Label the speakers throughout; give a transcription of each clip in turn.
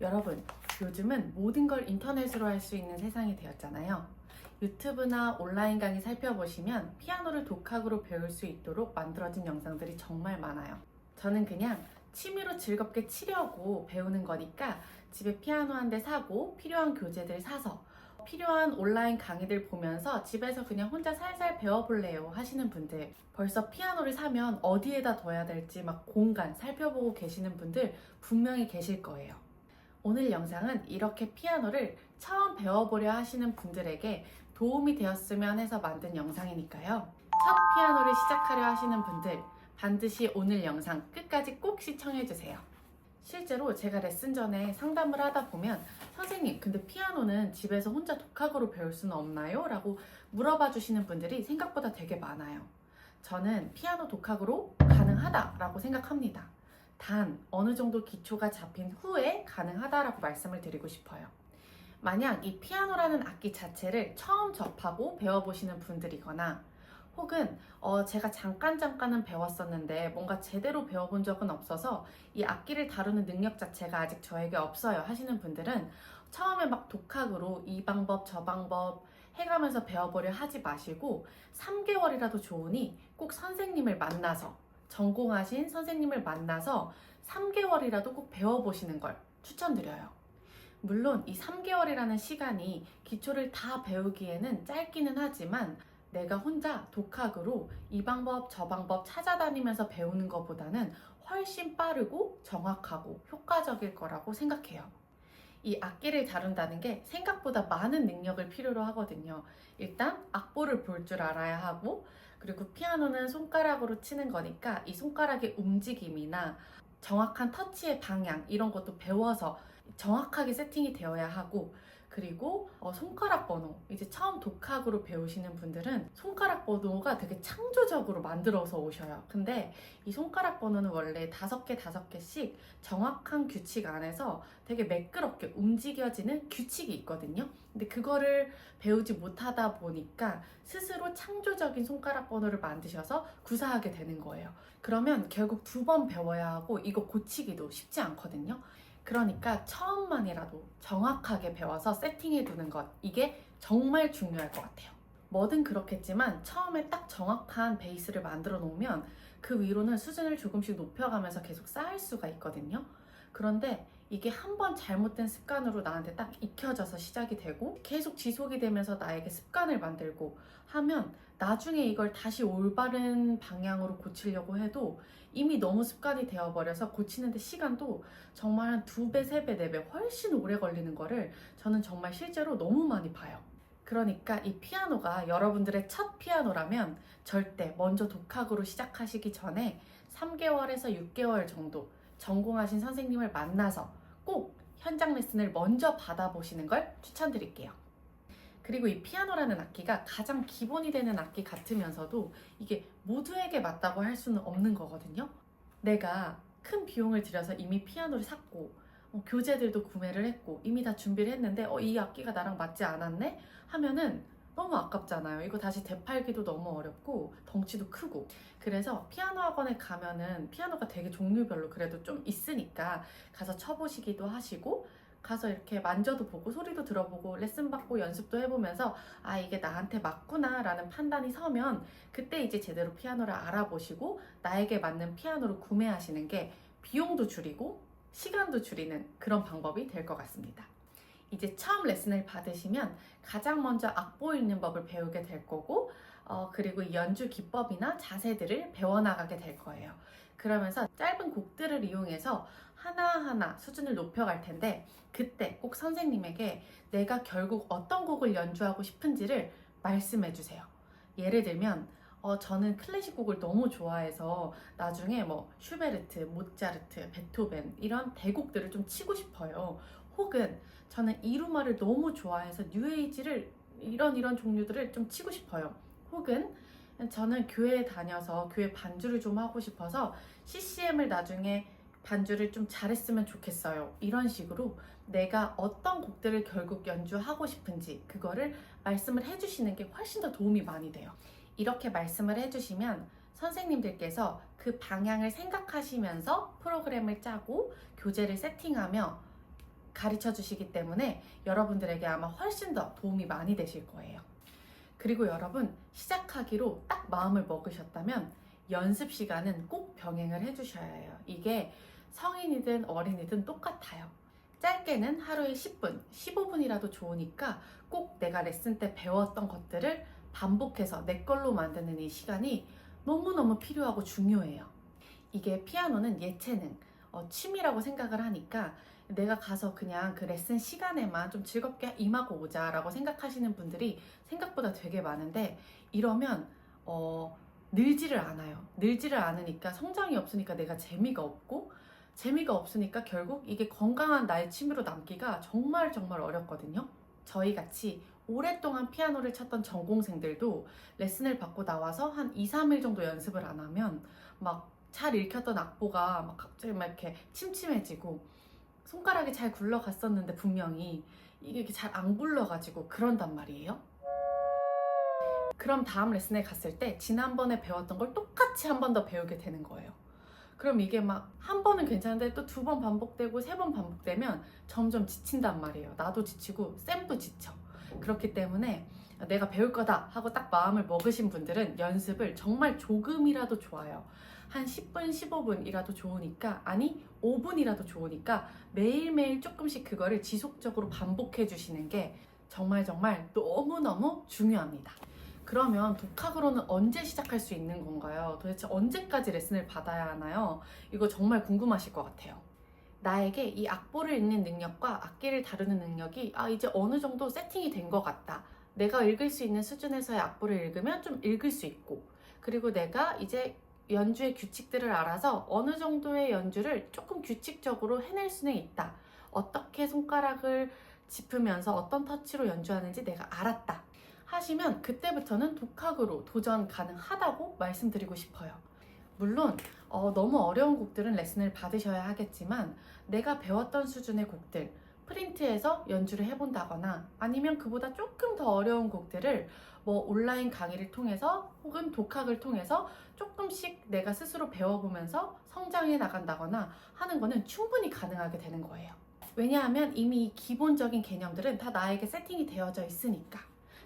Speaker 1: 여러분, 요즘은 모든 걸 인터넷으로 할 수 있는 세상이 되었잖아요. 유튜브나 온라인 강의 살펴보시면 피아노를 독학으로 배울 수 있도록 만들어진 영상들이 정말 많아요. 저는 그냥 취미로 즐겁게 치려고 배우는 거니까 집에 피아노 한 대 사고 필요한 교재들 사서 필요한 온라인 강의들 보면서 집에서 그냥 혼자 살살 배워볼래요 하시는 분들, 벌써 피아노를 사면 어디에다 둬야 될지 막 공간 살펴보고 계시는 분들 분명히 계실 거예요. 오늘 영상은 이렇게 피아노를 처음 배워보려 하시는 분들에게 도움이 되었으면 해서 만든 영상이니까요. 첫 피아노를 시작하려 하시는 분들, 반드시 오늘 영상 끝까지 꼭 시청해주세요. 실제로 제가 레슨 전에 상담을 하다 보면 선생님, 근데 피아노는 집에서 혼자 독학으로 배울 수는 없나요? 라고 물어봐 주시는 분들이 생각보다 되게 많아요. 저는 피아노 독학으로 가능하다라고 생각합니다. 단 어느 정도 기초가 잡힌 후에 가능하다라고 말씀을 드리고 싶어요. 만약 이 피아노라는 악기 자체를 처음 접하고 배워보시는 분들이거나 혹은 제가 잠깐은 배웠었는데 뭔가 제대로 배워본 적은 없어서 이 악기를 다루는 능력 자체가 아직 저에게 없어요 하시는 분들은 처음에 막 독학으로 이 방법 저 방법 해가면서 배워보려 하지 마시고 3개월이라도 좋으니 꼭 선생님을 만나서, 전공하신 선생님을 만나서 3개월이라도 꼭 배워보시는 걸 추천드려요. 물론 이 3개월이라는 시간이 기초를 다 배우기에는 짧기는 하지만 내가 혼자 독학으로 이 방법 저 방법 찾아다니면서 배우는 것보다는 훨씬 빠르고 정확하고 효과적일 거라고 생각해요. 이 악기를 다룬다는 게 생각보다 많은 능력을 필요로 하거든요. 일단 악보를 볼 줄 알아야 하고, 그리고 피아노는 손가락으로 치는 거니까 이 손가락의 움직임이나 정확한 터치의 방향 이런 것도 배워서 정확하게 세팅이 되어야 하고, 그리고 손가락 번호, 이제 처음 독학으로 배우시는 분들은 손가락 번호가 되게 창조적으로 만들어서 오셔요. 근데 이 손가락 번호는 원래 5개씩 정확한 규칙 안에서 되게 매끄럽게 움직여지는 규칙이 있거든요. 근데 그거를 배우지 못하다 보니까 스스로 창조적인 손가락 번호를 만드셔서 구사하게 되는 거예요. 그러면 결국 2번 배워야 하고 이거 고치기도 쉽지 않거든요. 그러니까 처음만이라도 정확하게 배워서 세팅해 두는 것, 이게 정말 중요할 것 같아요. 뭐든 그렇겠지만 처음에 딱 정확한 베이스를 만들어 놓으면 그 위로는 수준을 조금씩 높여가면서 계속 쌓을 수가 있거든요. 그런데 이게 한번 잘못된 습관으로 나한테 딱 익혀져서 시작이 되고 계속 지속이 되면서 나에게 습관을 만들고 하면 나중에 이걸 다시 올바른 방향으로 고치려고 해도 이미 너무 습관이 되어버려서 고치는데 시간도 정말 한 2배, 3배, 4배 훨씬 오래 걸리는 거를 저는 정말 실제로 너무 많이 봐요. 그러니까 이 피아노가 여러분들의 첫 피아노라면 절대 먼저 독학으로 시작하시기 전에 3개월에서 6개월 정도 전공하신 선생님을 만나서 꼭 현장 레슨을 먼저 받아보시는 걸 추천드릴게요. 그리고 이 피아노라는 악기가 가장 기본이 되는 악기 같으면서도 이게 모두에게 맞다고 할 수는 없는 거거든요. 내가 큰 비용을 들여서 이미 피아노를 샀고 교재들도 구매를 했고 이미 다 준비를 했는데 이 악기가 나랑 맞지 않았네? 하면은 너무 아깝잖아요. 이거 다시 되팔기도 너무 어렵고 덩치도 크고. 그래서 피아노 학원에 가면은 피아노가 되게 종류별로 그래도 좀 있으니까 가서 쳐보시기도 하시고 가서 이렇게 만져도 보고 소리도 들어보고 레슨 받고 연습도 해보면서 아, 이게 나한테 맞구나 라는 판단이 서면 그때 이제 제대로 피아노를 알아보시고 나에게 맞는 피아노를 구매하시는 게 비용도 줄이고 시간도 줄이는 그런 방법이 될 것 같습니다. 이제 처음 레슨을 받으시면 가장 먼저 악보 읽는 법을 배우게 될 거고 그리고 연주 기법이나 자세들을 배워나가게 될 거예요. 그러면서 짧은 곡들을 이용해서 하나하나 수준을 높여갈 텐데 그때 꼭 선생님에게 내가 결국 어떤 곡을 연주하고 싶은지를 말씀해 주세요. 예를 들면 저는 클래식 곡을 너무 좋아해서 나중에 뭐 슈베르트, 모차르트, 베토벤 이런 대곡들을 좀 치고 싶어요. 혹은 저는 이루마를 너무 좋아해서 뉴에이지를 이런 종류들을 좀 치고 싶어요. 혹은 저는 교회에 다녀서 교회 반주를 좀 하고 싶어서 CCM을 나중에 반주를 좀 잘했으면 좋겠어요. 이런 식으로 내가 어떤 곡들을 결국 연주하고 싶은지 그거를 말씀을 해주시는 게 훨씬 더 도움이 많이 돼요. 이렇게 말씀을 해주시면 선생님들께서 그 방향을 생각하시면서 프로그램을 짜고 교재를 세팅하며 가르쳐 주시기 때문에 여러분들에게 아마 훨씬 더 도움이 많이 되실 거예요. 그리고 여러분, 시작하기로 딱 마음을 먹으셨다면 연습 시간은 꼭 병행을 해주셔야 해요. 이게 성인이든 어린이든 똑같아요. 짧게는 하루에 10분, 15분이라도 좋으니까 꼭 내가 레슨 때 배웠던 것들을 반복해서 내 걸로 만드는 이 시간이 너무너무 필요하고 중요해요. 이게 피아노는 예체능, 취미라고 생각을 하니까 내가 가서 그냥 그 레슨 시간에만 좀 즐겁게 임하고 오자라고 생각하시는 분들이 생각보다 되게 많은데, 이러면 늘지를 않아요. 늘지를 않으니까 성장이 없으니까 내가 재미가 없으니까 결국 이게 건강한 나의 취미로 남기가 정말 어렵거든요. 저희 같이 오랫동안 피아노를 쳤던 전공생들도 레슨을 받고 나와서 한 2, 3일 정도 연습을 안 하면 막 잘 읽혔던 악보가 막 갑자기 막 이렇게 침침해지고, 손가락이 잘 굴러갔었는데 분명히 이게 잘 안 굴러가지고 그런단 말이에요. 그럼 다음 레슨에 갔을 때 지난번에 배웠던 걸 똑같이 한 번 더 배우게 되는 거예요. 그럼 이게 막 한 번은 괜찮은데 또 2번 반복되고 3번 반복되면 점점 지친단 말이에요. 나도 지치고 쌤도 지쳐. 그렇기 때문에 내가 배울 거다 하고 딱 마음을 먹으신 분들은 연습을 정말 조금이라도 좋아요. 한 10분, 15분이라도 좋으니까, 아니 5분이라도 좋으니까 매일매일 조금씩 그거를 지속적으로 반복해 주시는 게 정말 너무너무 중요합니다. 그러면 독학으로는 언제 시작할 수 있는 건가요? 도대체 언제까지 레슨을 받아야 하나요? 이거 정말 궁금하실 것 같아요. 나에게 이 악보를 읽는 능력과 악기를 다루는 능력이 이제 어느 정도 세팅이 된 것 같다. 내가 읽을 수 있는 수준에서의 악보를 읽으면 좀 읽을 수 있고, 그리고 내가 이제 연주의 규칙들을 알아서 어느 정도의 연주를 조금 규칙적으로 해낼 수는 있다. 어떻게 손가락을 짚으면서 어떤 터치로 연주하는지 내가 알았다 하시면 그때부터는 독학으로 도전 가능하다고 말씀드리고 싶어요. 물론 너무 어려운 곡들은 레슨을 받으셔야 하겠지만, 내가 배웠던 수준의 곡들 프린트해서 연주를 해본다거나, 아니면 그보다 조금 더 어려운 곡들을 온라인 강의를 통해서 혹은 독학을 통해서 조금씩 내가 스스로 배워보면서 성장해 나간다거나 하는 거는 충분히 가능하게 되는 거예요. 왜냐하면 이미 기본적인 개념들은 다 나에게 세팅이 되어져 있으니까.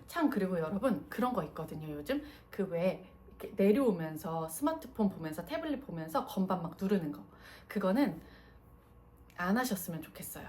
Speaker 1: 참, 그리고 여러분, 그런 거 있거든요. 요즘 왜 내려오면서 스마트폰 보면서 태블릿 보면서 건반 막 누르는 거, 그거는 안 하셨으면 좋겠어요.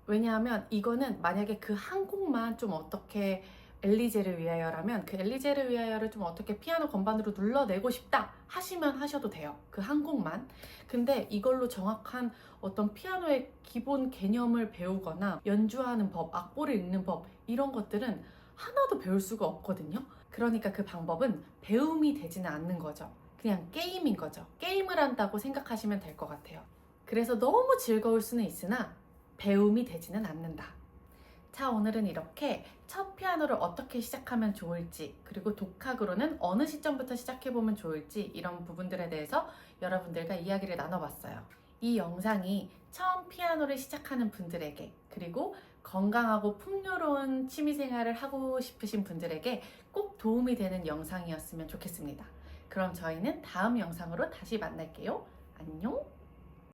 Speaker 1: 왜냐하면 이거는 만약에 그 한 곡만 좀 어떻게 엘리제를 위하여라면 그 엘리제를 위하여를 좀 어떻게 피아노 건반으로 눌러내고 싶다 하시면 하셔도 돼요. 그 한 곡만. 근데 이걸로 정확한 어떤 피아노의 기본 개념을 배우거나 연주하는 법, 악보를 읽는 법, 이런 것들은 하나도 배울 수가 없거든요. 그러니까 그 방법은 배움이 되지는 않는 거죠. 그냥 게임인 거죠. 게임을 한다고 생각하시면 될 것 같아요. 그래서 너무 즐거울 수는 있으나 배움이 되지는 않는다. 자, 오늘은 이렇게 첫 피아노를 어떻게 시작하면 좋을지, 그리고 독학으로는 어느 시점부터 시작해보면 좋을지, 이런 부분들에 대해서 여러분들과 이야기를 나눠봤어요. 이 영상이 처음 피아노를 시작하는 분들에게, 그리고 건강하고 풍요로운 취미생활을 하고 싶으신 분들에게 꼭 도움이 되는 영상이었으면 좋겠습니다. 그럼 저희는 다음 영상으로 다시 만날게요. 안녕!